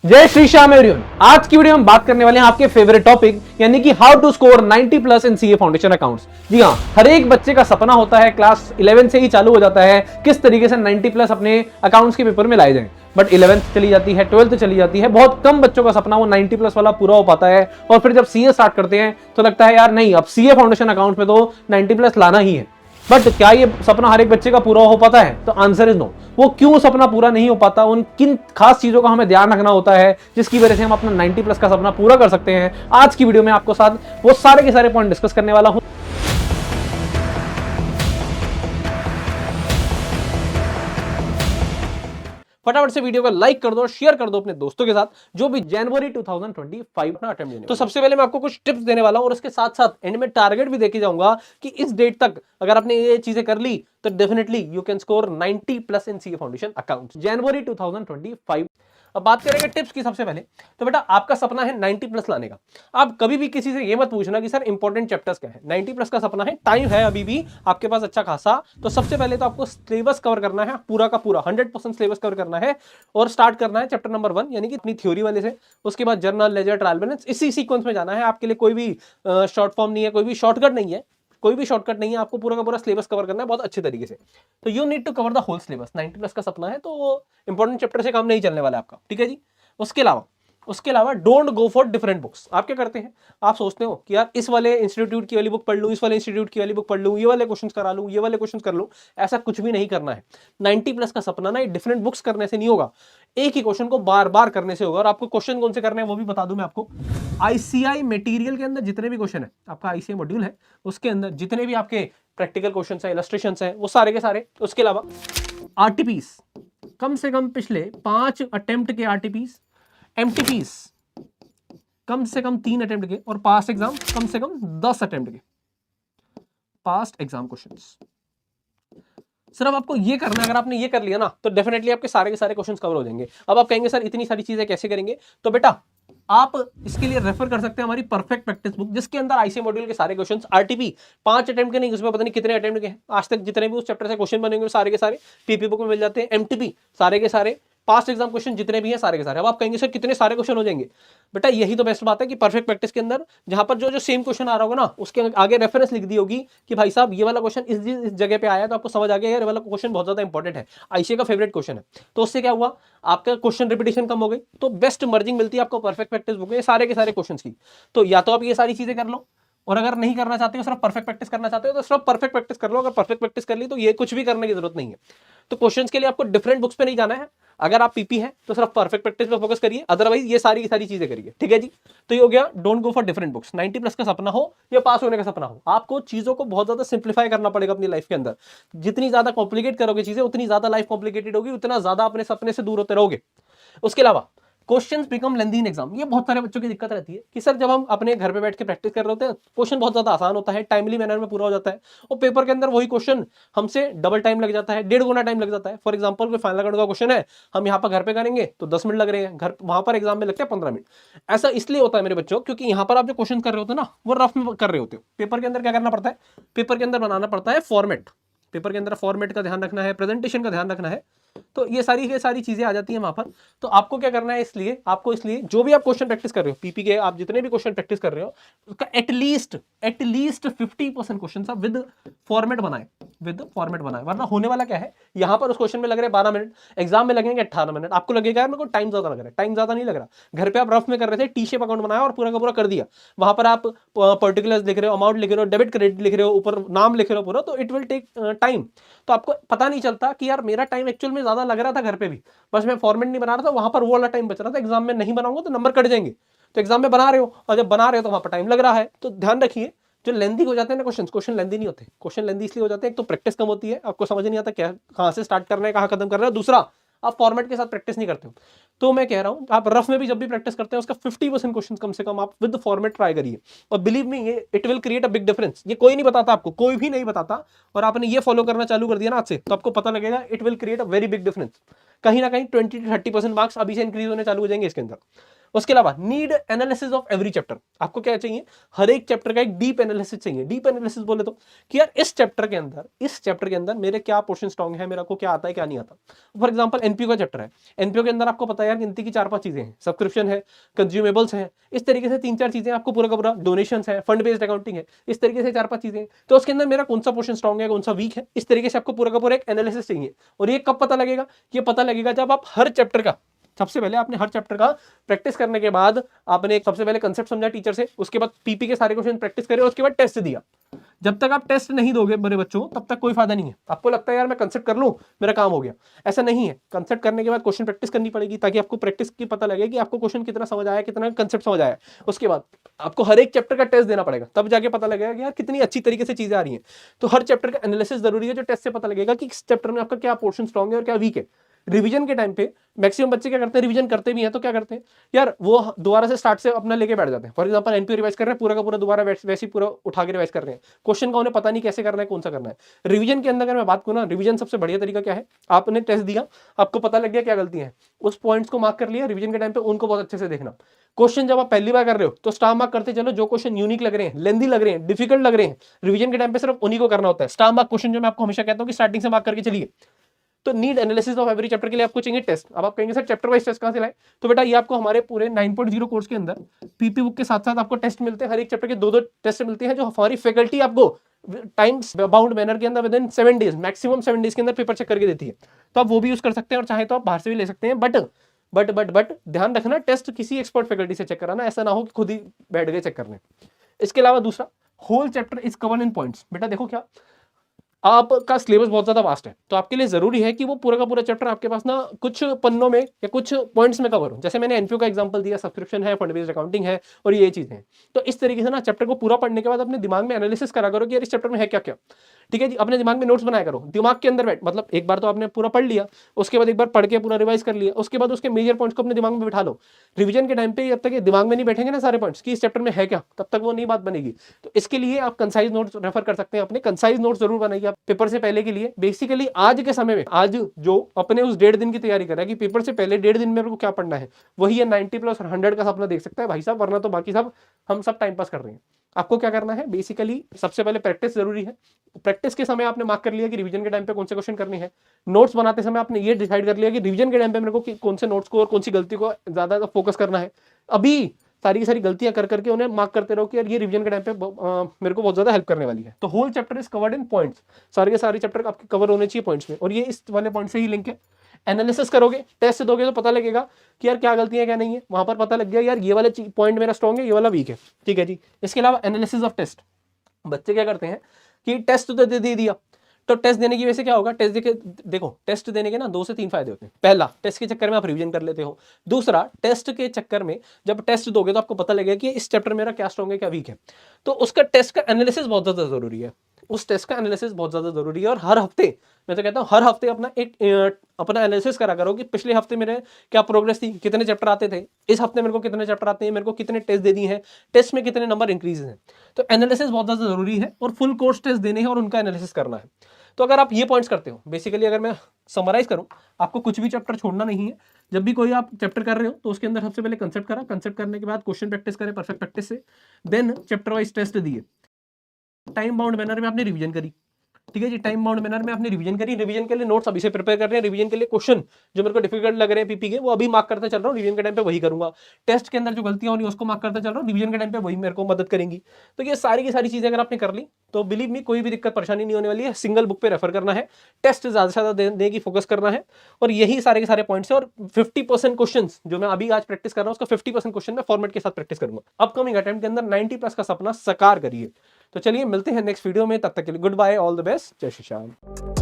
जय श्री श्याम एवरीवन। आज की वीडियो में हम बात करने वाले हैं आपके फेवरेट टॉपिक यानी कि how to score 90 plus in CA foundation accounts. जी हाँ, हर एक बच्चे का सपना होता है, क्लास 11 से ही चालू हो जाता है किस तरीके से 90 प्लस अपने अकाउंट्स के पेपर में लाए जाएं। बट 11th चली जाती है, 12th चली जाती है, बहुत कम बच्चों का सपना वो 90 प्लस वाला पूरा हो पाता है। और फिर जब सीए स्टार्ट करते हैं तो लगता है यार नहीं, अब सीए फाउंडेशन अकाउंट में तो 90 प्लस लाना ही है। बट क्या ये सपना हर एक बच्चे का पूरा हो पाता है? तो आंसर इज नो। वो क्यों सपना पूरा नहीं हो पाता, उन किन खास चीजों का हमें ध्यान रखना होता है जिसकी वजह से हम अपना 90 प्लस का सपना पूरा कर सकते हैं, आज की वीडियो में आपको साथ वो सारे के सारे पॉइंट डिस्कस करने वाला हूं। फटाफट से वीडियो को लाइक कर दो और शेयर कर दो अपने दोस्तों के साथ जो भी जनवरी 2025 अपना अटेम्प्ट देने। तो सबसे पहले मैं आपको कुछ टिप्स देने वाला हूं और उसके साथ साथ एंड में टारगेट भी देके जाऊंगा कि इस डेट तक अगर आपने ये चीजें कर ली तो definitely you can score 90 plus in CA foundation account January 2025। अब बात करेंगे टिप्स की। सबसे पहले तो बेटा आपका सपना है 90 प्लस लाने का। आप कभी भी किसी से ये मत पूछना कि सर इंपॉर्टेंट चैप्टर्स क्या है। 90 प्लस का सपना है, टाइम है अभी भी आपके पास अच्छा खासा। तो सबसे पहले तो आपको सिलेबस कवर करना है, पूरा का पूरा 100% सिलेबस कवर करना है और स्टार्ट करना है चैप्टर नंबर 1 यानी कि अपनी थ्योरी वाले से। उसके बाद जर्नल, लेजर, ट्रायल बैलेंस, इसी सीक्वेंस में जाना है। आपके लिए कोई भी शॉर्ट फॉर्म नहीं है, कोई भी शॉर्टकट नहीं है, कोई भी शॉर्टकट नहीं है। आपको पूरा का पूरा सिलेबस कवर करना है बहुत अच्छे तरीके से। तो you need to cover the whole syllabus. 90 plus का सपना है तो इंपॉर्टेंट चैप्टर से काम नहीं चलने वाला आपका, ठीक है जी। उसके अलावा don't go for different books. आप क्या करते हैं, आप सोचते हो कि यार इस वाले इंस्टीट्यूट की वाली बुक पढ़ लूं, इस वाले इंस्टीट्यूट की वाली बुक पढ़ लूं, ये वाले क्वेश्चंस करा लूं, ये वाले क्वेश्चंस कर लूं। ऐसा कुछ भी नहीं करना है। 90 प्लस का सपना ना डिफरेंट बुक्स करने से नहीं होगा, एक ही क्वेश्चन को बार बार करने से होगा। और आपको क्वेश्चन कौन से करने हैं वो भी बता दूं मैं आपको। आईसीआई मटेरियल के अंदर जितने भी क्वेश्चन है, आपका आईसीआई मॉड्यूल है उसके अंदर जितने भी आपके प्रैक्टिकल क्वेश्चन है, इलस्ट्रेशन है, वो सारे के सारे। उसके अलावा आरटीपीस कम से कम पिछले 5 अटेम्प्ट के आरटीपीस, एमटीपीस कम से कम 3 अटेम्प्ट के और पास्ट एग्जाम कम से कम 10 अटेम्प्ट के पास्ट एग्जाम क्वेश्चंस। सिर्फ आपको ये करना है। अगर आपने ये कर लिया ना तो डेफिनेटली आपके सारे के सारे क्वेश्चंस कवर हो जाएंगे। अब आप कहेंगे सर इतनी सारी चीजें कैसे करेंगे? तो बेटा आप इसके लिए रेफर कर सकते हैं हमारी परफेक्ट प्रैक्टिस बुक, जिसके अंदर आईसीए मॉड्यूल के सारे क्वेश्चंस, आरटीपी 5 अटेम्प्ट के नहीं, उसमें पता नहीं कितने अटेम्प्ट के हैं आज तक, जितने भी उस चैप्टर से क्वेश्चन बनेंगे सारे के सारे पीपी बुक में मिल जाते हैं। एमटीपी सारे के सारे, पास्ट एग्जाम क्वेश्चन जितने भी हैं सारे के सारे। अब आप कहेंगे सर कितने सारे क्वेश्चन हो जाएंगे? बेटा यही तो बेस्ट बात है कि परफेक्ट प्रैक्टिस के अंदर जहां पर जो सेम क्वेश्चन आ रहा होगा ना उसके आगे रेफरेंस लिख दी होगी कि भाई साहब ये वाला क्वेश्चन इस जगह पे आया, तो आपको समझ आ गया यार ये वाला क्वेश्चन बहुत ज्यादा इंपॉर्टेंट है, आईसीए का फेवरेट क्वेश्चन है। तो उससे क्या हुआ, आपका क्वेश्चन रिपीटेशन कम हो गई। तो बेस्ट मर्जिंग मिलती है आपको परफेक्ट प्रैक्टिस बुक में सारे के सारे क्वेश्चन की। तो या तो आप ये सारी चीजें कर लो, और अगर नहीं करना चाहते हो, सिर्फ परफेक्ट प्रैक्टिस करना चाहते हो तो सिर्फ परफेक्ट प्रैक्टिस कर लो। अगर परफेक्ट प्रैक्टिस कर ली तो ये कुछ भी करने की जरूरत नहीं है। तो क्वेश्चंस के लिए आपको डिफरेंट बुक्स पे नहीं जाना है। अगर आप पीपी है तो सिर्फ परफेक्ट प्रैक्टिस पे फोकस करिए, अदरवाइज ये सारी की सारी चीजें करिए, ठीक है जी। तो ये हो गया, don't go for different books. 90 plus का सपना हो या पास होने का सपना हो, आपको चीजों को बहुत ज्यादा सिंप्लीफाई करना पड़ेगा अपनी लाइफ के अंदर। जितनी ज्यादा कॉम्प्लिकेट करोगे चीजें उतनी ज्यादा लाइफ कॉम्प्लिकेटेड होगी, उतना ज्यादा अपने सपने से दूर होते रहोगे। उसके अलावा questions become lengthy in exam. ये बहुत सारे बच्चों की दिक्कत रहती है कि सर जब हम अपने घर पे बैठ के प्रैक्टिस कर रहे होते हैं क्वेश्चन बहुत ज्यादा आसान होता है, टाइमली मैनर में पूरा हो जाता है, और पेपर के अंदर वही क्वेश्चन हमसे डबल टाइम लग जाता है, 1.5 गुना टाइम लग जाता है। फॉर एग्जांपल कोई फाइनल अकाउंट का क्वेश्चन है, हम यहाँ पर घर पे करेंगे तो 10 मिनट लग रहे हैं, घर वहां पर एग्जाम में लगते हैं 15 मिनट। ऐसा इसलिए होता है मेरे बच्चों क्योंकि यहाँ पर आप जो क्वेश्चन कर रहे होते हो ना वो रफ में कर रहे होते हो। पेपर के अंदर क्या करना पड़ता है, पेपर के अंदर बनाना पड़ता है फॉर्मेट। पेपर के अंदर फॉर्मेट का ध्यान रखना है, प्रेजेंटेशन का ध्यान रखना है। तो ये सारी चीजें आ जाती हैं वहां पर। तो आपको क्या करना है, इसलिए जो भी आप क्वेश्चन प्रैक्टिस कर रहे हो, पीपी के आप जितने भी क्वेश्चन प्रैक्टिस कर रहे हो उसका एटलीस्ट 50% क्वेश्चन आप विद फॉर्मेट बनाए, वरना होने वाला क्या है, यहां पर उस क्वेश्चन में लग रहे 12 मिनट, एग्जाम में लगेंगे 18 मिनट। आपको लगेगा यार मेरे को टाइम ज्यादा लग रहा है, टाइम ज्यादा नहीं लग रहा। घर पे आप रफ में कर रहे थे, टी शेप अकाउंट बनाया और पूरा का पूरा कर दिया, वहां पर आप पर्टिकुलर्स लिख रहे हो, अमाउंट लिख रहे हो, डेबिट क्रेडिट लिख रहे हो, ऊपर नाम लिख रहे हो पूरा, तो इट विल टेक टाइम। तो आपको पता नहीं चलता कि यार मेरा टाइम एक्चुअल में ज्यादा लग रहा था घर पे भी, बस मैं फॉर्मेट नहीं बना रहा था, वहां पर वो वाला टाइम बच रहा था। एग्जाम में नहीं बनाऊंगा तो नंबर कट जाएंगे। तो एग्जाम में बना रहे हो, और जब बना रहे हो तो वहां पर टाइम लग रहा है। तो ध्यान रखिए जो लेंथी हो जाते हैं ना क्वेश्चन लेंथी नहीं होते। क्वेश्चन लेंथी इसलिए हो जाते हैं, एक तो प्रैक्टिस कम होती है, आपको समझ नहीं आता क्या कहां से स्टार्ट करना है, कहां खत्म करना है। दूसरा आप फॉर्मेट के साथ प्रैक्टिस नहीं करते हो। तो मैं कह रहा हूं आप रफ में भी जब भी प्रैक्टिस करते हैं उसका 50% क्वेश्चन कम से कम आप विद फॉर्मेट ट्राई करिए, और बिलीव मी ये it will create a big difference. ये कोई नहीं बताता आपको, कोई भी नहीं बताता, और आपने ये फॉलो करना चालू कर दिया ना आज से, तो आपको पता लगेगा it will create a very big difference. कहीं ना कहीं 20 to 30% मार्क्स अभी से इंक्रीज होने चालू हो जाएंगे इसके अंदर। उसके अलावा need analysis of every chapter, आपको क्या चाहिए, हर एक चैप्टर का एक डीप एनालिसिस चाहिए। डीप एनालिसिस बोले तो कि यार इस चैप्टर के अंदर मेरे क्या पोर्शन स्ट्रॉन्ग है, मेरा को क्या आता है क्या नहीं आता। फॉर एग्जांपल एनपीओ का चैप्टर है, एनपीओ के अंदर आपको पता है यार गिनती की 4-5 चीजें हैं, सब्सक्रिप्शन है, कंज्यूमेबल्स हैं, इस तरीके से 3-4 चीजें आपको पूरा का पूरा, डोनेशन है, फंड बेस्ड अकाउंटिंग है, इस तरीके से 4-5 चीजें। तो उसके अंदर मेरा कौन सा पोर्शन स्ट्रॉन्ग है, कौन सा वीक है, इस तरीके से आपको पूरा का पूरा एक एनालिसिस चाहिए। और ये कब पता लगेगा, ये पता लगेगा जब आप हर चैप्टर का, सबसे पहले आपने हर चैप्टर का प्रैक्टिस करने के बाद आपने सबसे पहले कंसेप्ट समझा टीचर से, उसके बाद पीपी के सारे क्वेश्चन प्रैक्टिस करें, उसके बाद टेस्ट दिया। जब तक आप टेस्ट नहीं दोगे मेरे बच्चों, तब तक कोई फायदा नहीं है। आपको लगता है यार मैं कंसेप्ट कर लूं मेरा काम हो गया, ऐसा नहीं है। कंसेप्ट करने के बाद क्वेश्चन प्रैक्टिस करनी पड़ेगी, ताकि आपको प्रैक्टिस की पता लगे कि आपको क्वेश्चन कितना समझ आया, कितना कंसेप्ट समझ आया। उसके बाद आपको हर एक चैप्टर का टेस्ट देना पड़ेगा, तब जाके पता लगेगा कि यार कितनी अच्छी तरीके से चीजें आ रही हैं। तो हर चैप्टर का एनालिसिस जरूरी है, जो टेस्ट से पता लगेगा कि इस चैप्टर में आपका क्या पोर्शन स्ट्रॉन्ग है और क्या वीक है। रिवीजन के टाइम पे मैक्सिमम बच्चे क्या करते हैं, रिवीजन करते भी हैं तो क्या करते हैं यार, वो दोबारा से स्टार्ट से अपना लेके बैठ जाते हैं। फॉर एग्जांपल एनपीओ रिवाइज कर रहे हैं, पूरा का पूरा दोबारा वैसे ही पूरा उठा के रिवाइज कर रहे हैं, क्वेश्चन का उन्हें पता नहीं कैसे करना है, कौन सा करना है। रिवीजन के अंदर अगर मैं बात करूँ ना, रिवीजन सबसे बढ़िया तरीका क्या है, आपने टेस्ट दिया, आपको पता लग गया क्या गलतियां हैं, उस पॉइंट्स को मार्क कर लिया, रिवीजन के टाइम पे उनको बहुत अच्छे से देखना। क्वेश्चन जब आप पहली बार कर रहे हो तो स्टार मार्क करते चलो, जो क्वेश्चन यूनिक लग रहे हैं, लेंदी लग रहे हैं, डिफिकल्ट लग रहे हैं, रिवीजन के टाइम पे सिर्फ उन्हीं को करना होता है। स्टार मार्क क्वेश्चन जो मैं आपको हमेशा कहता हूं कि स्टार्टिंग से मार्क करके चलिए। तो need analysis of every chapter के लिए आपको चाहिए टेस्ट। अब आप कहेंगे सर चैप्टर वाइज टेस्ट कहां से लाए, तो बेटा ये आपको हमारे पूरे 9.0 कोर्स के अंदर पीपी बुक के साथ साथ आपको टेस्ट मिलते हैं, हर एक चैप्टर के 2-2 टेस्ट मिलते हैं, जो हमारी फैकल्टी आपको टाइम्स बाउंड मैनर के अंदर with in 7 days, maximum 7 days के अंदर पेपर चेक करके देती है। तो आप वो भी यूज कर सकते हैं, और चाहे तो आप बाहर से भी ले सकते हैं। बट ध्यान रखना, टेस्ट किसी एक्सपर्ट फैकल्टी से चेक कराना, ऐसा ना हो कि खुद ही बैठ गए चेक करने। इसके अलावा दूसरा, whole chapter is covered in points. बेटा देखो क्या, आपका सिलेबस बहुत ज्यादा वास्ट है, तो आपके लिए जरूरी है कि वो पूरा का पूरा चैप्टर आपके पास ना कुछ पन्नों में या कुछ पॉइंट्स में कवर हो। जैसे मैंने एनपीओ का एग्जांपल दिया, सब्सक्रिप्शन है, फंड बेस्ड अकाउंटिंग है, और ये चीजें हैं। तो इस तरीके से ना चैप्टर को पूरा पढ़ने के बाद अपने दिमाग में एनालिसिस करा करो कि यार इस चैप्टर में है क्या क्या। ठीक है जी, अपने दिमाग में नोट्स बनाया करो, दिमाग के अंदर बैठ, मतलब एक बार तो आपने पूरा पढ़ लिया, उसके बाद एक बार पढ़ के पूरा रिवाइज कर लिया, उसके बाद उसके मेजर पॉइंट्स को अपने दिमाग में बिठा लो। रिवीजन के टाइम पे जब तक ये दिमाग में नहीं बैठेंगे ना सारे पॉइंट्स कि इस चैप्टर में है क्या, तब तक वो नहीं बात बनेगी। तो इसके लिए आप कंसाइज नोट्स रेफर कर सकते हैं, अपने कंसाइज नोट्स जरूर बनाइए आप पेपर से पहले के लिए। बेसिकली आज के समय में, आज जो अपने उस 1.5 दिन की तैयारी कर रहा है कि पेपर से पहले 1.5 दिन में मेरे को क्या पढ़ना है, वही है 90 प्लस और 100 का सपना देख सकता है भाई साहब, वरना तो बाकी सब हम सब टाइम पास कर रहे हैं। आपको क्या करना है, बेसिकली सबसे पहले प्रैक्टिस जरूरी है। प्रैक्टिस के समय आपने मार्क कर लिया कि रिवीजन के टाइम पे कौन से क्वेश्चन करने हैं। नोट्स बनाते समय आपने ये डिसाइड कर लिया कि रिवीजन के टाइम पे मेरे को कौन से नोट्स को और कौन सी गलती को ज्यादा फोकस करना है। अभी सारी की सारी गलतियां कर करके उन्हें मार्क करते रहो कि यार ये रिवीजन के टाइम पे मेरे को बहुत ज्यादा हेल्प करने वाली है। तो whole chapter is covered in points, सारे के सारे चैप्टर आपके कवर होने चाहिए पॉइंट्स में, और ये इस वाले पॉइंट से ही लिंक है। एनालिसिस करोगे, टेस्ट दोगे तो पता लगेगा कि यार क्या गलतियां क्या नहीं है, वहां पर पता लग गया यार ये वाला पॉइंट मेरा स्ट्रॉन्ग है, ये वाला वीक है। ठीक है जी। इसके अलावा एनालिसिस ऑफ टेस्ट, बच्चे क्या करते हैं कि टेस्ट तो दे दिया, तो टेस्ट देने की वजह से क्या होगा, टेस्ट देके देखो, टेस्ट देने के ना 2 से 3 फायदे होते हैं। पहला, टेस्ट के चक्कर में आप रिवीजन कर लेते हो। दूसरा, टेस्ट के चक्कर में जब टेस्ट दोगे तो आपको पता लगेगा कि इस चैप्टर मेरा क्या स्ट्रॉन्ग है क्या वीक है। तो उसका टेस्ट का एनालिसिस बहुत ज्यादा जरूरी है, उस टेस्ट का एनालिसिस बहुत ज्यादा जरूरी है। और हर हफ्ते, मैं तो कहता हूं हर हफ्ते अपना एनालिसिस करा करो कि पिछले हफ्ते मेरे क्या प्रोग्रेस थी, कितने चैप्टर आते थे, इस हफ्ते मेरे को कितने चैप्टर आते हैं, मेरे को कितने टेस्ट दे दिए हैं, टेस्ट में कितने नंबर इंक्रीज हैं। तो एनालिसिस बहुत ज्यादा जरूरी है, और फुल कोर्स टेस्ट देने हैं और उनका एनालिसिस करना है। तो अगर आप ये पॉइंट्स करते हो, बेसिकली अगर मैं समराइज करूं, आपको कुछ भी चैप्टर छोड़ना नहीं है। जब भी कोई आप चैप्टर कर रहे हो तो उसके अंदर सबसे पहले कंसेप्ट करा, कंसेप्ट करने के बाद क्वेश्चन प्रैक्टिस करें परफेक्ट प्रैक्टिस से, देन चैप्टर वाइज टेस्ट दिए, टाइम बाउंड मैनर में आपने रिवीजन करी। ठीक है जी, टाइम बाउंड मैनर में आपने रिवीजन करी। रिवीजन के लिए नोट्स अभी से प्रिपेयर कर रहे हैं, रिवीजन के लिए क्वेश्चन जो मेरे को डिफिकल्ट लग रहे हैं पीपी के, वो अभी मार्क करते चल रहा हूँ, रिवीजन के टाइम पे वही करूंगा। टेस्ट के अंदर जो गलतियां होनी उसको मार्क करते चल रहा हूँ, रिवीजन के टाइम पे वही मेरे को मदद करेंगी। तो ये सारी की सारी चीजें अगर आपने कर ली तो बिलीव मी कोई भी दिक्कत परेशानी नहीं होने वाली है। सिंगल बुक पे रेफर करना है, टेस्ट ज्यादा से ज्यादा देने की फोकस करना है, और यही सारे के सारे पॉइंट्स है। और 50% क्वेश्चन जो मैं अभी आज प्रैक्टिस कर रहा हूँ, उसका 50% क्वेश्चन मैं फॉर्मेट के साथ प्रैक्टिस करूंगा। अपकमिंग अटेम्प्ट के अंदर 90+ का सपना साकार करिए। तो चलिए मिलते हैं नेक्स्ट वीडियो में, तब तक के लिए good bye, all the best, जय श्री श्याम।